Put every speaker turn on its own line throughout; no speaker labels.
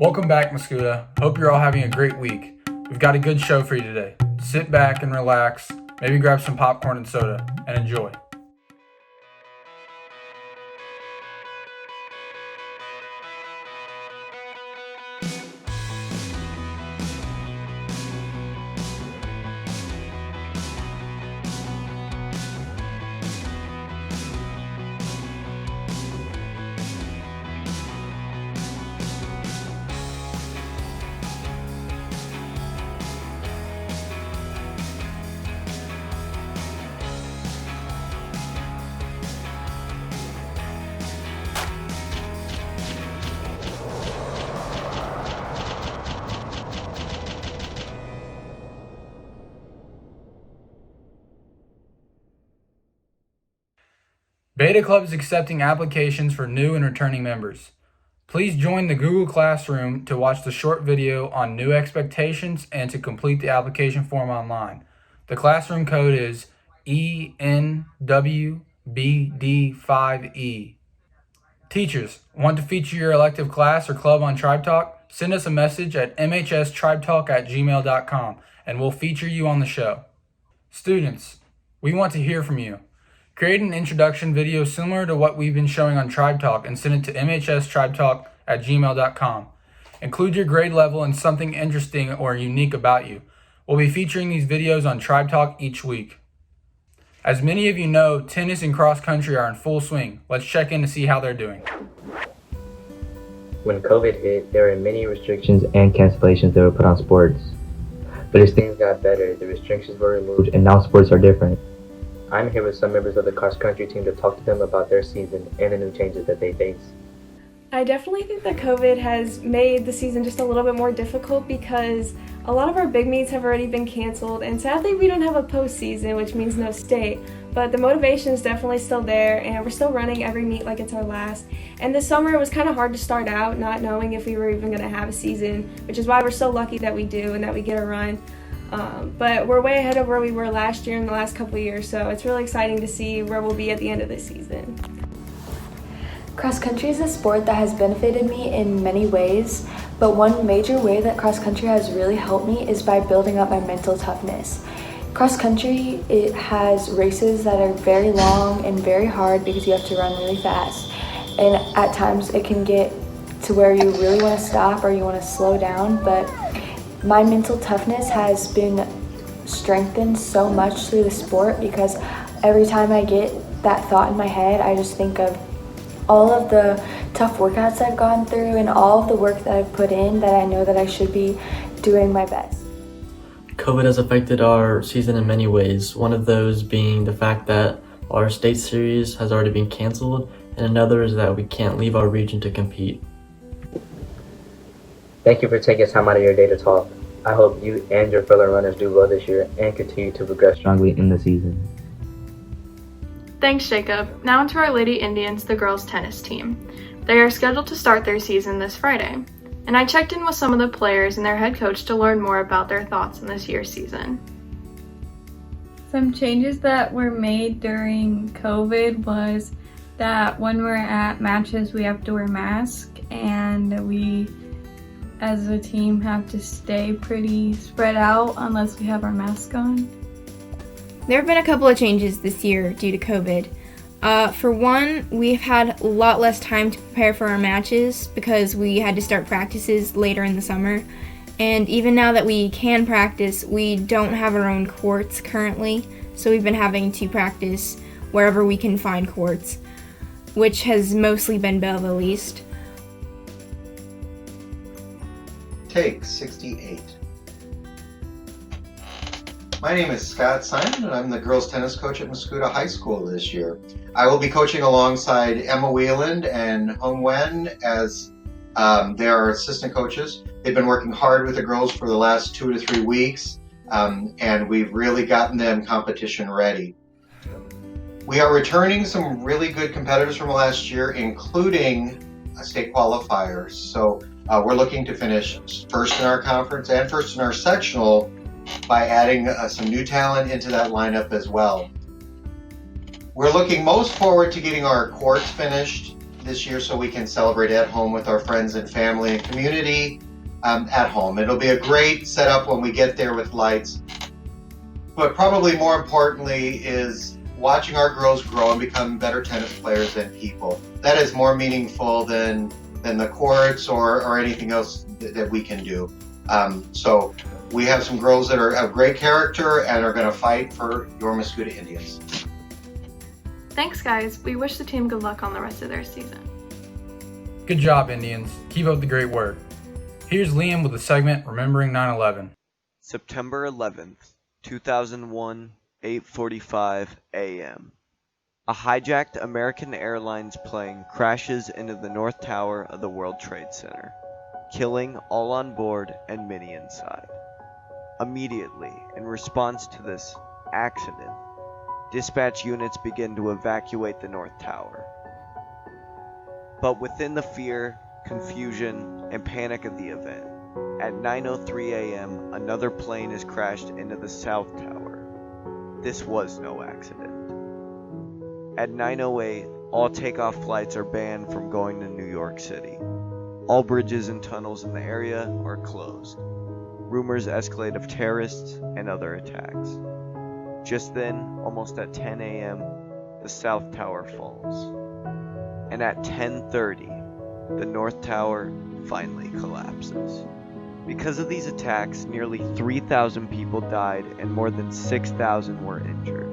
Welcome back, Mascoutah. Hope you're all having a great week. We've got a good show for you today. Sit back and relax, maybe grab some popcorn and soda, and enjoy. Beta Club is accepting applications for new and returning members. Please join the Google Classroom to watch the short video on new expectations and to complete the application form online. The classroom code is ENWBD5E. Teachers, want to feature your elective class or club on Tribe Talk? Send us a message at mhstribetalk@gmail.com and we'll feature you on the show. Students, we want to hear from you. Create an introduction video similar to what we've been showing on Tribe Talk and send it to mhstribetalk@gmail.com. Include your grade level and something interesting or unique about you. We'll be featuring these videos on Tribe Talk each week. As many of you know, tennis and cross country are in full swing. Let's check in to see how they're doing.
When COVID hit, there were many restrictions and cancellations that were put on sports. But as things got better, the restrictions were removed and now sports are different. I'm here with some members of the cross country team to talk to them about their season and the new changes that they face.
I definitely think that COVID has made the season just a little bit more difficult because a lot of our big meets have already been canceled, and sadly we don't have a postseason, which means no state. But the motivation is definitely still there, and we're still running every meet like it's our last. And this summer it was kind of hard to start out not knowing if we were even going to have a season, which is why we're so lucky that we do and that we get a run. But we're way ahead of where we were last year and the last couple of years, so it's really exciting to see where we'll be at the end of this season.
Cross country is a sport that has benefited me in many ways, but one major way that cross country has really helped me is by building up my mental toughness. Cross country, it has races that are very long and very hard because you have to run really fast, and at times it can get to where you really want to stop or you want to slow down, but my mental toughness has been strengthened so much through the sport because every time I get that thought in my head, I just think of all of the tough workouts I've gone through and all of the work that I've put in that I know that I should be doing my best.
COVID has affected our season in many ways, one of those being the fact that our state series has already been canceled, and another is that we can't leave our region to compete.
Thank you for taking time out of your day to talk. I hope you and your fellow runners do well this year and continue to progress strongly in the season.
Thanks, Jacob. Now to our Lady Indians, the girls' tennis team. They are scheduled to start their season this Friday, and I checked in with some of the players and their head coach to learn more about their thoughts on this year's season.
Some changes that were made during COVID was that when we're at matches we have to wear masks, and we as a team have to stay pretty spread out unless we have our mask on.
There have been a couple of changes this year due to COVID. For one, we've had a lot less time to prepare for our matches because we had to start practices later in the summer. And even now that we can practice, we don't have our own courts currently, so we've been having to practice wherever we can find courts, which has mostly been Belleville East.
Take 68. My name is Scott Simon, and I'm the girls tennis coach at Mascoutah High School this year. I will be coaching alongside Emma Wheeland and Hung Wen as their assistant coaches. They've been working hard with the girls for the last 2 to 3 weeks, and we've really gotten them competition ready. We are returning some really good competitors from last year, including a state qualifier. So we're looking to finish first in our conference and first in our sectional by adding some new talent into that lineup as well. We're looking most forward to getting our courts finished this year so we can celebrate at home with our friends and family and community at home. It'll be a great setup when we get there with lights. But probably more importantly is watching our girls grow and become better tennis players and people. That is more meaningful than the courts or anything else that we can do. So we have some girls that have great character and are going to fight for your Mascoutah Indians.
Thanks, guys. We wish the team good luck on the rest of their season.
Good job, Indians. Keep up the great work. Here's Liam with the segment Remembering 9/11.
September 11th, 2001, 8:45 a.m. A hijacked American Airlines plane crashes into the North Tower of the World Trade Center, killing all on board and many inside. Immediately, in response to this accident, dispatch units begin to evacuate the North Tower. But within the fear, confusion, and panic of the event, at 9:03 a.m., another plane is crashed into the South Tower. This was no accident. At 9:08, all takeoff flights are banned from going to New York City. All bridges and tunnels in the area are closed. Rumors escalate of terrorists and other attacks. Just then, almost at 10 a.m., the South Tower falls. And at 10:30, the North Tower finally collapses. Because of these attacks, nearly 3,000 people died and more than 6,000 were injured.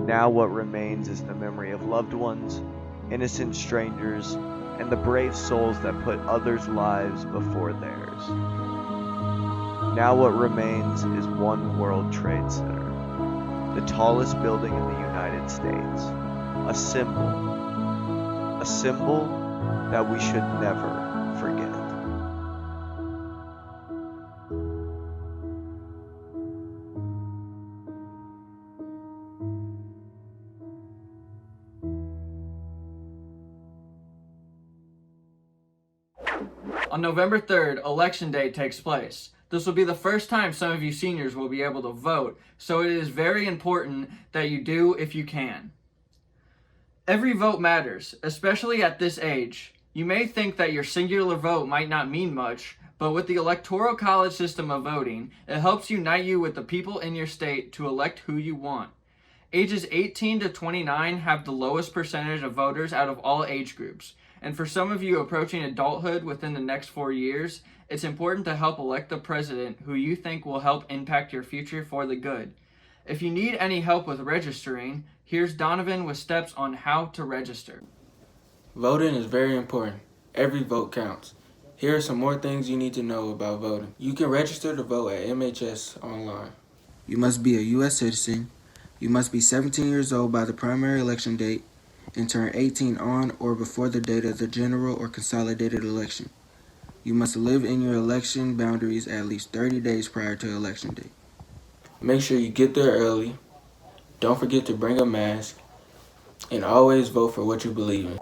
Now what remains is the memory of loved ones, innocent strangers, and the brave souls that put others' lives before theirs. Now what remains is One World Trade Center, the tallest building in the United States, a symbol that we should never forget.
On November 3rd, Election Day takes place. This will be the first time some of you seniors will be able to vote, so it is very important that you do if you can. Every vote matters, especially at this age. You may think that your singular vote might not mean much, but with the Electoral College system of voting, it helps unite you with the people in your state to elect who you want. Ages 18 to 29 have the lowest percentage of voters out of all age groups. And for some of you approaching adulthood within the next 4 years, it's important to help elect the president who you think will help impact your future for the good. If you need any help with registering, here's Donovan with steps on how to register.
Voting is very important. Every vote counts. Here are some more things you need to know about voting. You can register to vote at MHS online. You must be a U.S. citizen. You must be 17 years old by the primary election date and turn 18 on or before the date of the general or consolidated election. You must live in your election boundaries at least 30 days prior to election day. Make sure you get there early. Don't forget to bring a mask. And always vote for what you believe in.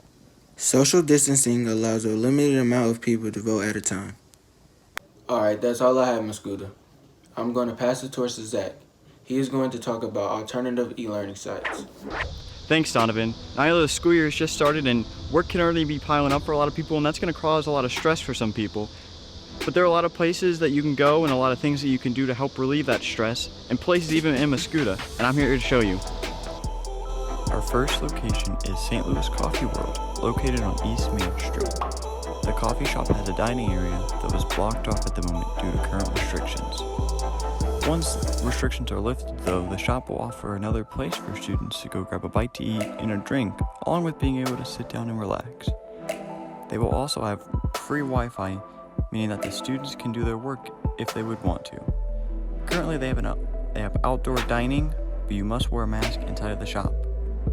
Social distancing allows a limited amount of people to vote at a time. Alright, that's all I have, Mascoutah. I'm going to pass the torch to Zach. He is going to talk about alternative e-learning sites.
Thanks, Donovan. Now I know the school year has just started and work can already be piling up for a lot of people, and that's going to cause a lot of stress for some people. But there are a lot of places that you can go and a lot of things that you can do to help relieve that stress, and places even in Mascoutah, and I'm here to show you.
Our first location is St. Louis Coffee World, located on East Main Street. The coffee shop has a dining area that was blocked off at the moment due to current restrictions. Once restrictions are lifted, though, the shop will offer another place for students to go grab a bite to eat and a drink, along with being able to sit down and relax. They will also have free Wi-Fi, meaning that the students can do their work if they would want to. Currently, they have outdoor dining, but you must wear a mask inside of the shop.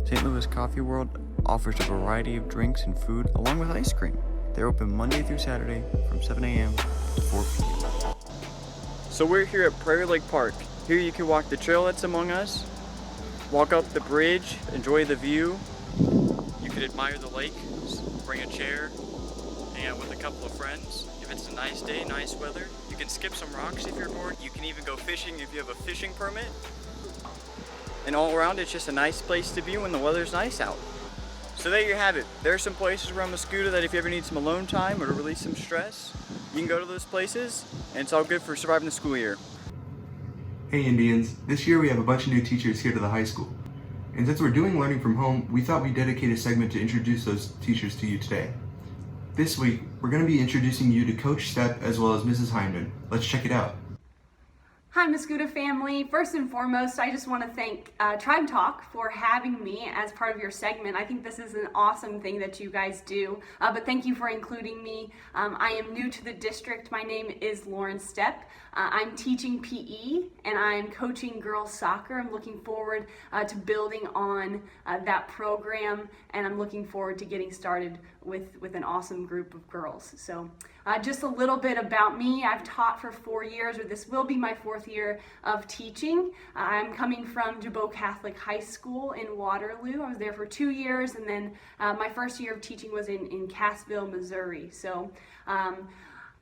St. Louis Coffee World offers a variety of drinks and food, along with ice cream. They're open Monday through Saturday from 7 a.m. to 4 p.m.
So we're here at Prairie Lake Park. Here you can walk the trail that's among us, walk up the bridge, enjoy the view. You can admire the lake, bring a chair, hang out with a couple of friends. If it's a nice day, nice weather, you can skip some rocks if you're bored. You can even go fishing if you have a fishing permit. And all around, it's just a nice place to be when the weather's nice out. So there you have it. There are some places around Mascoutah that if you ever need some alone time or to release some stress, you can go to those places, and it's all good for surviving the school year.
Hey Indians, this year we have a bunch of new teachers here to the high school. And since we're doing learning from home, we thought we'd dedicate a segment to introduce those teachers to you today. This week, we're going to be introducing you to Coach Stepp as well as Mrs. Hyndman. Let's check it out.
Hi Mascoutah family. First and foremost, I just want to thank Tribe Talk for having me as part of your segment. I think this is an awesome thing that you guys do, but thank you for including me. I am new to the district. My name is Lauren Stepp. I'm teaching PE and I'm coaching girls soccer. I'm looking forward to building on that program, and I'm looking forward to getting started with an awesome group of girls. So just a little bit about me. I've taught for 4 years, or this will be my 4th year of teaching. I'm coming from Mascoutah Catholic High School in Waterloo. I was there for 2 years, and then my first year of teaching was in Cassville, Missouri. So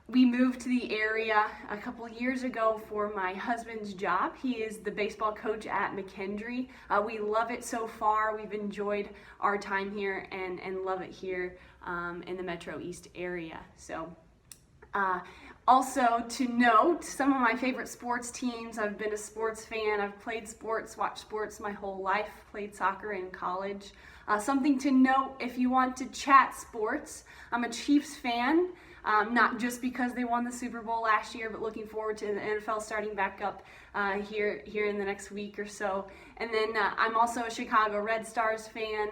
we moved to the area a couple years ago for my husband's job. He is the baseball coach at McKendree. We love it so far. We've enjoyed our time here and love it here in the Metro East area. So also to note, some of my favorite sports teams. I've been a sports fan. I've played sports, watched sports my whole life, played soccer in college. Something to note if you want to chat sports, I'm a Chiefs fan. Not just because they won the Super Bowl last year, but looking forward to the NFL starting back up here in the next week or so. And then I'm also a Chicago Red Stars fan,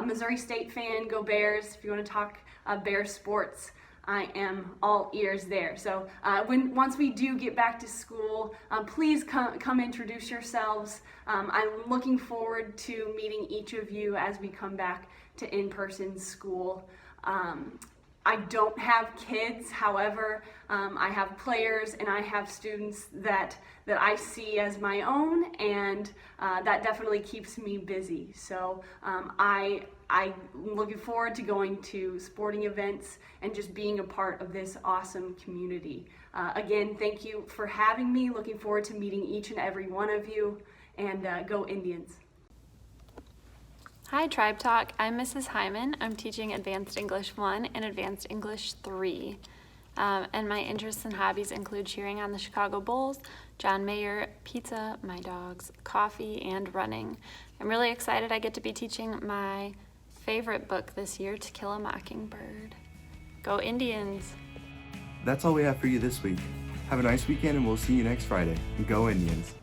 Missouri State fan, go Bears. If you want to talk Bears sports, I am all ears there. So once we do get back to school, please come introduce yourselves. I'm looking forward to meeting each of you as we come back to in-person school. I don't have kids, however, I have players and I have students that I see as my own, and that definitely keeps me busy. So I'm looking forward to going to sporting events and just being a part of this awesome community. Again, thank you for having me. Looking forward to meeting each and every one of you, and go Indians.
Hi Tribe Talk, I'm Mrs. Hyman. I'm teaching Advanced English 1 and Advanced English 3. And my interests and hobbies include cheering on the Chicago Bulls, John Mayer, pizza, my dogs, coffee, and running. I'm really excited I get to be teaching my favorite book this year, To Kill a Mockingbird. Go Indians!
That's all we have for you this week. Have a nice weekend and we'll see you next Friday. Go Indians!